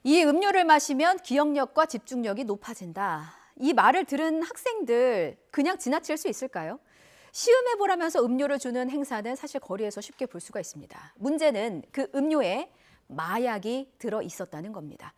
이 음료를 마시면 기억력과 집중력이 높아진다. 이 말을 들은 학생들 그냥 지나칠 수 있을까요? 시음해 보라면서 음료를 주는 행사는 사실 거리에서 쉽게 볼 수가 있습니다. 문제는 그 음료에 마약이 들어 있었다는 겁니다.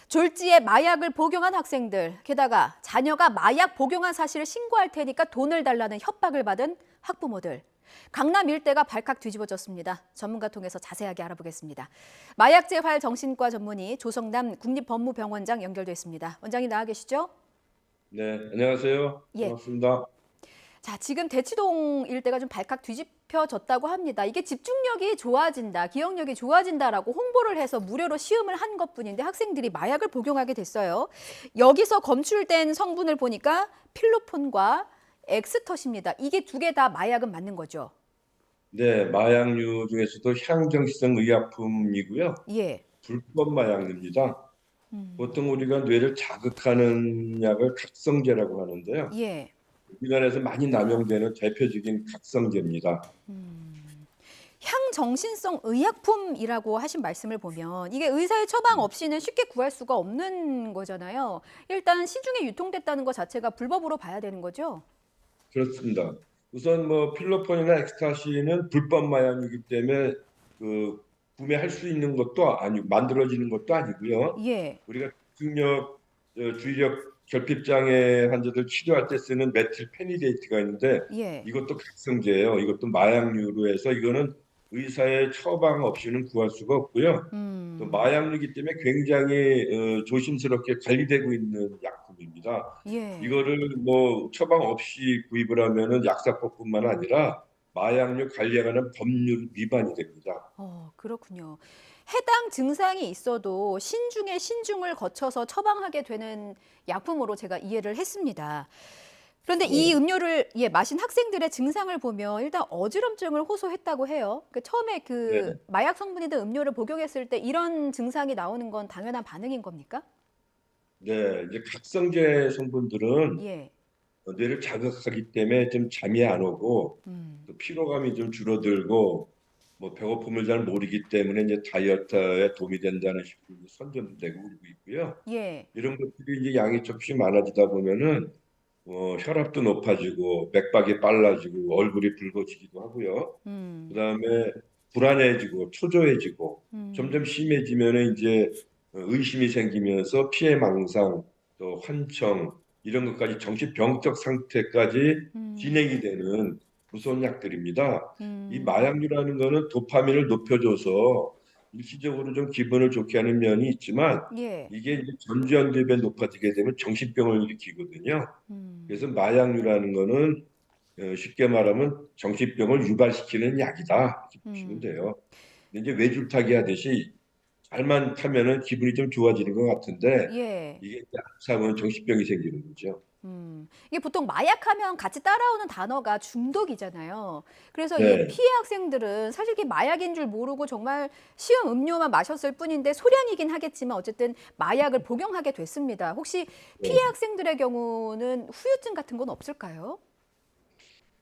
졸지에 마약을 복용한 학생들, 게다가 자녀가 마약 복용한 사실을 신고할 테니까 돈을 달라는 협박을 받은 학부모들. 강남 일대가 발칵 뒤집어졌습니다. 전문가 통해서 자세하게 알아보겠습니다. 마약재활 정신과 전문의 조성남 국립법무병원장 연결됐습니다. 원장님 나와 계시죠? 네, 안녕하세요. 예. 반갑습니다. 자, 지금 대치동 일대가 좀 발칵 뒤집혀졌다고 합니다. 이게 집중력이 좋아진다, 기억력이 좋아진다라고 홍보를 해서 무료로 시음을 한 것뿐인데 학생들이 마약을 복용하게 됐어요. 여기서 검출된 성분을 보니까 필로폰과 엑스터시입니다. 이게 두 개 다 마약은 맞는 거죠? 네, 마약류 중에서도 향정신성 의약품이고요. 예. 불법 마약류입니다. 음. 보통 우리가 뇌를 자극하는 약을 각성제라고 하는데요. 예. 우리나라에서 많이 남용되는 대표적인 각성제입니다. 향정신성 의약품이라고 하신 말씀을 보면 이게 의사의 처방 없이는 쉽게 구할 수가 없는 거잖아요. 일단 시중에 유통됐다는 것 자체가 불법으로 봐야 되는 거죠? 그렇습니다. 우선 뭐 필로폰이나 엑스타시는 불법 마약이기 때문에 그 구매할 수 있는 것도 아니고 만들어지는 것도 아니고요. 예, 우리가 중력 주의력 결핍 장애 환자들 치료할 때 쓰는 메틸페니데이트가 있는데 예. 이것도 각성제예요. 이것도 마약류로 해서 이거는 의사의 처방 없이는 구할 수가 없고요. 또 음, 마약류이기 때문에 굉장히 조심스럽게 관리되고 있는 약품입니다. 예. 이거를 뭐 처방 없이 구입을 하면은 약사법뿐만 아니라 마약류 관리하는 법률 위반이 됩니다. 그렇군요. 해당 증상이 있어도 신중에 신중을 거쳐서 처방하게 되는 약품으로 제가 이해를 했습니다. 그런데 이 네. 음료를 마신 학생들의 증상을 보면 일단 어지럼증을 호소했다고 해요. 처음에 그 네. 마약 성분이 든 음료를 복용했을 때 이런 증상이 나오는 건 당연한 반응인 겁니까? 네, 이제 각성제 성분들은 예. 뇌를 자극하기 때문에 좀 잠이 안 오고 음. 또 피로감이 좀 줄어들고 뭐 배고픔을 잘 모르기 때문에 이제 다이어트에 도움이 된다는 식으로 이제 선전되고 그러고 있고요. 예. 이런 것들이 이제 양이 조금씩 많아지다 보면은 혈압도 높아지고 맥박이 빨라지고 얼굴이 붉어지기도 하고요. 음. 그다음에 불안해지고 초조해지고 점점 음. 심해지면은 이제 의심이 생기면서 피해망상 또 환청 이런 것까지 정신병적 상태까지 진행이 음. 되는 무서운 약들입니다. 이 음. 마약류라는 거는 도파민을 높여줘서 일시적으로 좀 기분을 좋게 하는 면이 있지만 예. 이게 이제 전두엽에 높아지게 되면 정신병을 일으키거든요. 그래서 음. 마약류라는 거는 쉽게 말하면 정신병을 유발시키는 약이다. 이렇게 보시면 음. 돼요. 근데 이제 외줄타기 하듯이 잘만 타면은 기분이 좀 좋아지는 것 같은데 예. 이게 잘못하면 정신병이 생기는 거죠. 이게 보통 마약하면 같이 따라오는 단어가 중독이잖아요. 그래서 이 네, 피해 학생들은 사실 이게 마약인 줄 모르고 정말 시험 음료만 마셨을 뿐인데 소량이긴 하겠지만 어쨌든 마약을 복용하게 됐습니다. 혹시 피해 네. 학생들의 경우는 후유증 같은 건 없을까요?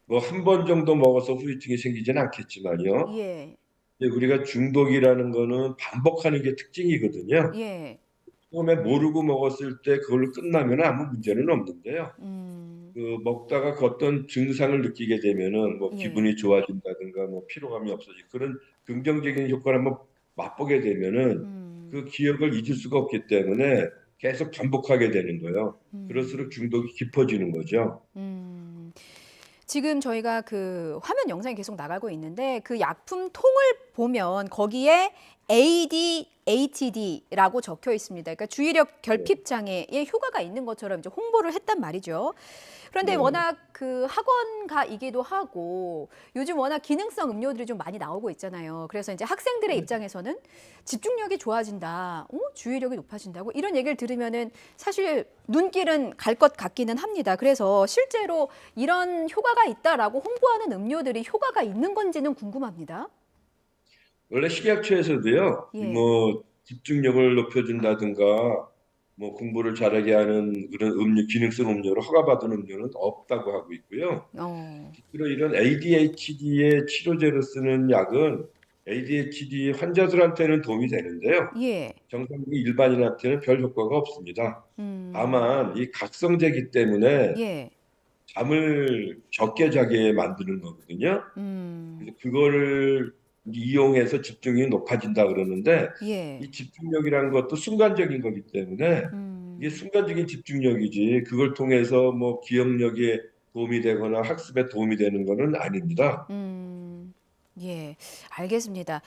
뭐 한 번 정도 먹어서 후유증이 생기지는 않겠지만요. 예. 근데 우리가 중독이라는 거는 반복하는 게 특징이거든요. 예. 처음에 모르고 먹었을 때 그걸로 끝나면 아무 문제는 없는데요. 음. 그 먹다가 그 어떤 증상을 느끼게 되면은 뭐 예. 기분이 좋아진다든가 뭐 피로감이 없어지고 그런 긍정적인 효과를 한번 맛보게 되면은 그 음. 기억을 잊을 수가 없기 때문에 계속 반복하게 되는 거예요. 그럴수록 음. 중독이 깊어지는 거죠. 음. 지금 저희가 그 화면 영상이 계속 나가고 있는데 그 약품 통을 보면 거기에 ADHD라고 적혀 있습니다. 그러니까 주의력 네, 결핍 장애의 효과가 있는 것처럼 이제 홍보를 했단 말이죠. 그런데 네, 워낙 그 학원가이기도 하고 요즘 워낙 기능성 음료들이 좀 많이 나오고 있잖아요. 그래서 이제 학생들의 네. 입장에서는 집중력이 좋아진다, 주의력이 높아진다고 이런 얘기를 들으면은 사실 눈길은 갈 것 같기는 합니다. 그래서 실제로 이런 효과가 있다라고 홍보하는 음료들이 효과가 있는 건지는 궁금합니다. 원래 식약처에서도요, 예. 뭐 집중력을 높여준다든가, 뭐 공부를 잘하게 하는 그런 음료, 기능성 음료를 허가받은 음료는 없다고 하고 있고요. 어. 실제로 이런 ADHD의 치료제로 쓰는 약은 ADHD 환자들한테는 도움이 되는데요. 예. 정상적인 일반인한테는 별 효과가 없습니다. 음. 다만 이 각성제이기 때문에 예. 잠을 적게 자게 만드는 거거든요. 음. 그래서 그거를 이용해서 집중력이 높아진다 그러는데 예. 이 집중력이라는 것도 순간적인 거기 때문에 이게 음. 순간적인 집중력이지 그걸 통해서 뭐 기억력에 도움이 되거나 학습에 도움이 되는 거는 아닙니다. 음. 예. 알겠습니다.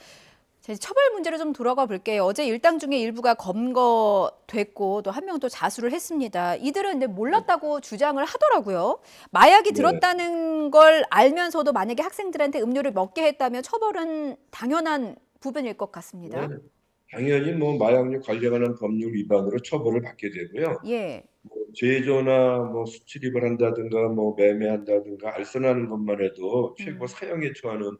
자, 이제 처벌 문제로 좀 돌아가 볼게요. 어제 일당 중에 일부가 검거됐고 또 한 명 또 자수를 했습니다. 이들은 근데 몰랐다고 주장을 하더라고요. 마약이 네. 들었다는 걸 알면서도 만약에 학생들한테 음료를 먹게 했다면 처벌은 당연한 부분일 것 네. 같습니다. 당연히 뭐 마약류 관련한 법률 위반으로 처벌을 받게 되고요. 예. 뭐 제조나 뭐 수출입을 한다든가 뭐 매매한다든가 알선하는 것만 해도 최고 음. 사형에 처하는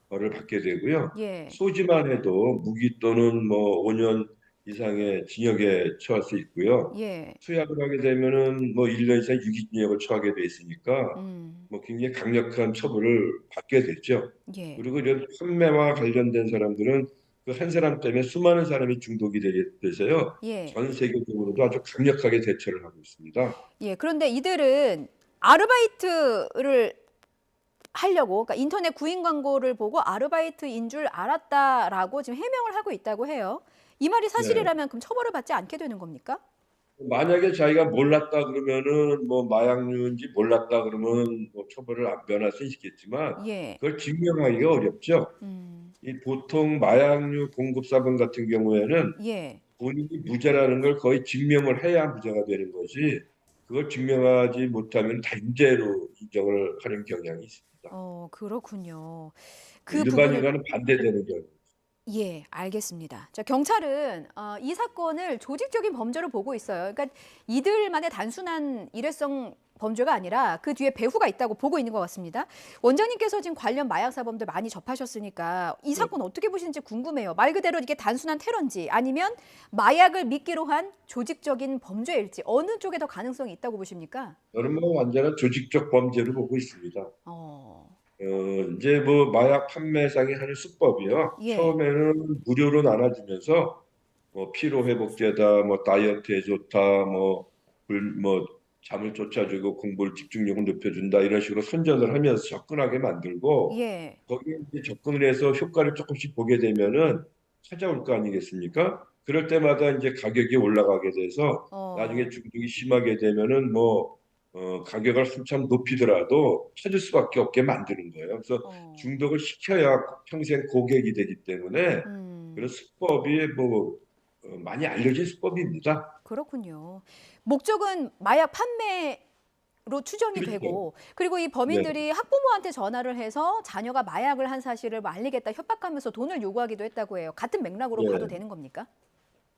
벌을 받게 되고요. 예. 소지만 해도 무기 또는 뭐 5년 이상의 징역에 처할 수 있고요. 예. 투약을 하게 되면은 뭐 1년 이상 유기징역을 처하게 돼 있으니까 음. 뭐 굉장히 강력한 처벌을 받게 되죠. 예. 그리고 이런 판매와 관련된 사람들은 그 한 사람 때문에 수많은 사람이 중독이 되게 돼서요. 예. 전 세계적으로도 아주 강력하게 대처를 하고 있습니다. 예. 그런데 이들은 아르바이트를 하려고 그러니까 인터넷 구인 광고를 보고 아르바이트인 줄 알았다라고 지금 해명을 하고 있다고 해요. 이 말이 네. 사실이라면 그럼 처벌을 받지 않게 되는 겁니까? 만약에 자기가 몰랐다 그러면은 뭐 마약류인지 몰랐다 그러면 뭐 처벌을 안 면할 수 있겠지만 예. 그걸 증명하기가 어렵죠. 음. 이 보통 마약류 공급사범 같은 경우에는 예. 본인이 무죄라는 걸 거의 증명을 해야 무죄가 되는 거지. 그걸 증명하지 못하면 다 유죄로 인정을 하는 경향이 있습니다. 그렇군요. 그 부분을 일반인과는 반대되는 경우. 예, 알겠습니다. 자, 경찰은 이 사건을 조직적인 범죄로 보고 있어요. 그러니까 이들만의 단순한 일회성 범죄가 아니라 그 뒤에 배후가 있다고 보고 있는 것 같습니다. 원장님께서 지금 관련 마약 사범들 많이 접하셨으니까 이 네. 사건 어떻게 보시는지 궁금해요. 말 그대로 이게 단순한 테러인지 아니면 마약을 미끼로 한 조직적인 범죄일지 어느 쪽에 더 가능성이 있다고 보십니까? 저는 뭐 완전한 조직적 범죄로 보고 있습니다. 어, 이제 뭐 마약 판매상이 하는 수법이요. 예, 처음에는 무료로 나눠주면서 뭐 피로 회복제다, 뭐 다이어트에 좋다, 뭐 잠을 쫓아주고 공부를 집중력을 높여준다 이런 식으로 선전을 하면서 접근하게 만들고 예, 거기에 이제 접근을 해서 효과를 조금씩 보게 되면은 찾아올 거 아니겠습니까? 그럴 때마다 이제 가격이 올라가게 돼서 나중에 어, 중독이 심하게 되면은 가격을 한참 높이더라도 찾을 수밖에 없게 만드는 거예요. 그래서 어, 중독을 시켜야 평생 고객이 되기 때문에 그런 음. 수법이 많이 알려진 수법입니다. 그렇군요. 목적은 마약 판매로 추정이 그렇죠. 되고 그리고 이 네. 범인들이 학부모한테 전화를 해서 자녀가 마약을 한 사실을 뭐 알리겠다 협박하면서 돈을 요구하기도 했다고 해요. 같은 맥락으로 봐도 네. 되는 겁니까?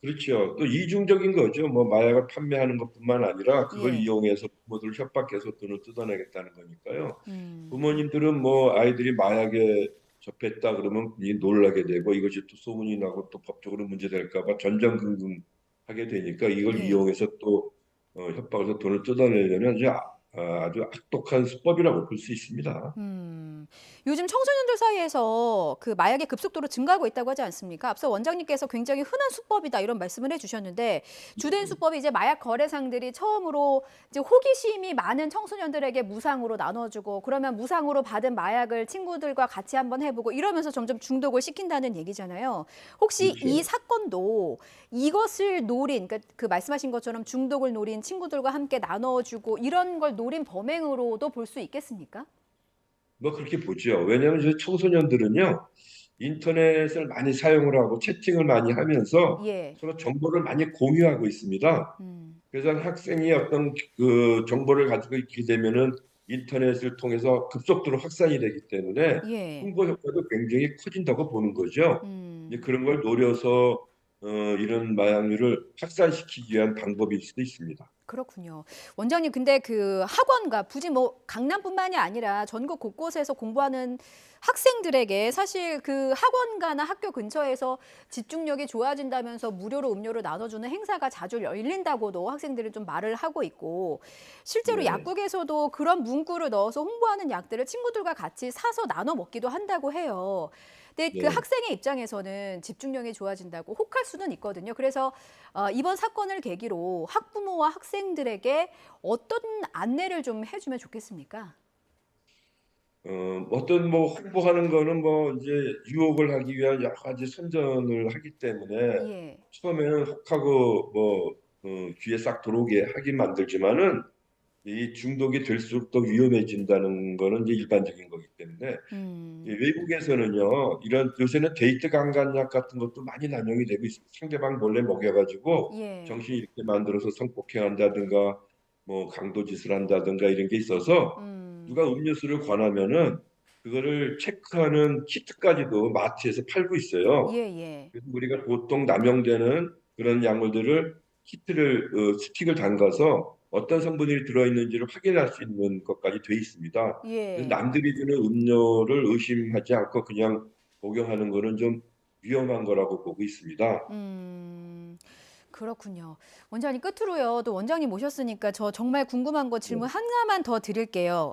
그렇죠. 또 이중적인 거죠. 뭐 마약을 판매하는 것뿐만 아니라 그걸 예. 이용해서 부모들을 협박해서 돈을 뜯어내겠다는 거니까요. 음. 부모님들은 뭐 아이들이 마약에 접했다 그러면 이 놀라게 되고 이것이 또 소문이 나고 또 법적으로 문제될까 봐 전전긍긍하게 되니까 이걸 예. 이용해서 또 협박해서 돈을 뜯어내려는 아주 악독한 수법이라고 볼 수 있습니다. 음, 요즘 청소년들 사이에서 그 마약이 급속도로 증가하고 있다고 하지 않습니까? 앞서 원장님께서 굉장히 흔한 수법이다 이런 말씀을 해주셨는데 주된 수법이 이제 마약 거래상들이 처음으로 이제 호기심이 많은 청소년들에게 무상으로 나눠주고 그러면 무상으로 받은 마약을 친구들과 같이 한번 해보고 이러면서 점점 중독을 시킨다는 얘기잖아요. 혹시 이 그렇죠. 사건도 이것을 노린, 그러니까 그 말씀하신 것처럼 중독을 노린 친구들과 함께 나눠주고 이런 걸 노린 범행으로도 볼 수 있겠습니까? 뭐 그렇게 보죠. 왜냐하면 이제 청소년들은요, 인터넷을 많이 사용을 하고 채팅을 많이 하면서 예. 서로 정보를 많이 공유하고 있습니다. 음. 그래서 학생이 어떤 그 정보를 가지고 있게 되면은 인터넷을 통해서 급속도로 확산이 되기 때문에 예. 홍보 효과도 굉장히 커진다고 보는 거죠. 이제 음. 그런 걸 노려서 이런 마약류를 확산시키기 위한 방법일 수도 있습니다. 그렇군요. 원장님, 근데 그 학원과 굳이 뭐 강남뿐만이 아니라 전국 곳곳에서 공부하는 학생들에게 사실 그 학원가나 학교 근처에서 집중력이 좋아진다면서 무료로 음료를 나눠주는 행사가 자주 열린다고도 학생들이 좀 말을 하고 있고 실제로 네. 약국에서도 그런 문구를 넣어서 홍보하는 약들을 친구들과 같이 사서 나눠 먹기도 한다고 해요. 근데 그 네. 학생의 입장에서는 집중력이 좋아진다고 혹할 수는 있거든요. 그래서 이번 사건을 계기로 학부모와 학생들에게 어떤 안내를 좀 해주면 좋겠습니까? 어떤 뭐 홍보하는 거는 뭐 이제 유혹을 하기 위한 여러 가지 선전을 하기 때문에 예. 처음에는 혹하고 뭐 귀에 싹 들어오게 하긴 만들지만은 이 중독이 될수록 더 위험해진다는 거는 이제 일반적인 거기 때문에 이 음. 외국에서는요 이런 요새는 데이트 강간약 같은 것도 많이 남용이 되고 있습니다. 상대방 몰래 먹여가지고 예. 정신이 이렇게 만들어서 성폭행한다든가 뭐 강도짓을 한다든가 이런 게 있어서 음. 누가 음료수를 권하면은 그거를 체크하는 키트까지도 마트에서 팔고 있어요. 예예. 그래서 우리가 보통 남용되는 그런 약물들을 키트를 스틱을 담가서 어떤 성분이 들어있는지를 확인할 수 있는 것까지 돼 있습니다. 그래서 예. 남들이 주는 음료를 의심하지 않고 그냥 복용하는 거는 좀 위험한 거라고 보고 있습니다. 음. 그렇군요. 원장님 끝으로요. 또 원장님 모셨으니까 저 정말 궁금한 거 네, 질문 하나만 더 드릴게요.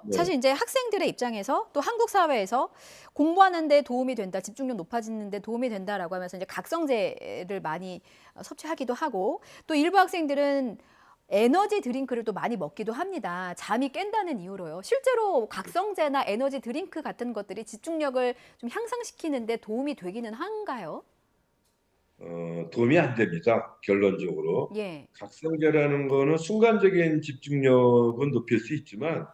네, 사실 이제 학생들의 입장에서 또 한국 사회에서 공부하는 데 도움이 된다, 집중력 높아지는 데 도움이 된다라고 하면서 이제 각성제를 많이 섭취하기도 하고 또 일부 학생들은 에너지 드링크를 또 많이 먹기도 합니다. 잠이 깬다는 이유로요. 실제로 각성제나 에너지 드링크 같은 것들이 집중력을 좀 향상시키는 데 도움이 되기는 한가요? 도움이 안 됩니다. 결론적으로. 예. 각성제라는 거는 순간적인 집중력은 높일 수 있지만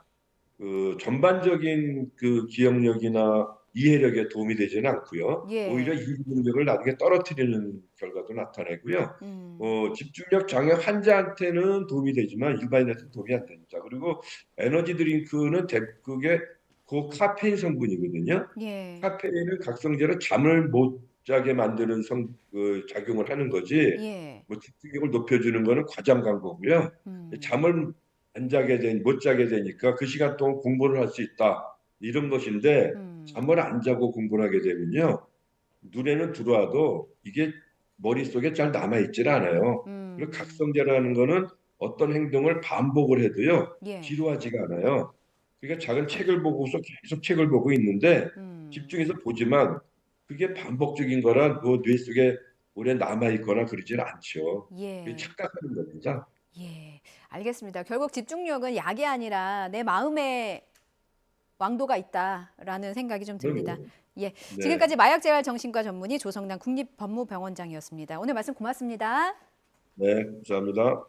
그 전반적인 그 기억력이나 이해력에 도움이 되지는 않고요. 오히려 예. 이 능력을 나중에 떨어뜨리는 결과도 나타나고요. 음. 집중력 장애 환자한테는 도움이 되지만 일반인한테는 도움이 안 됩니다. 그리고 에너지 드링크는 그게 고카페인 성분이거든요. 예. 카페인은 각성제로 잠을 못 자게 만드는 작용을 하는 거지. 예. 뭐 집중력을 높여주는 거는 과장 광고고요. 음. 잠을 못 자게 되니까 그 시간 동안 공부를 할 수 있다. 이런 것인데 음. 잠을 안 자고 공부를 하게 되면요. 눈에는 들어와도 이게 머릿속에 잘 남아있질 않아요. 그리고 음. 각성제라는 거는 어떤 행동을 반복을 해도요. 예. 지루하지가 않아요. 그러니까 작은 책을 보고서 계속 책을 보고 있는데 음. 집중해서 보지만 그게 반복적인 거라 뭐 뇌 속에 오래 남아있거나 그러지는 않죠. 그게 예. 착각하는 겁니다. 예. 알겠습니다. 결국 집중력은 약이 아니라 내 마음의 왕도가 있다라는 생각이 좀 듭니다. 그럼요. 예. 네. 지금까지 마약재활정신과 전문의 조성남 국립법무병원장이었습니다. 오늘 말씀 고맙습니다. 네, 감사합니다.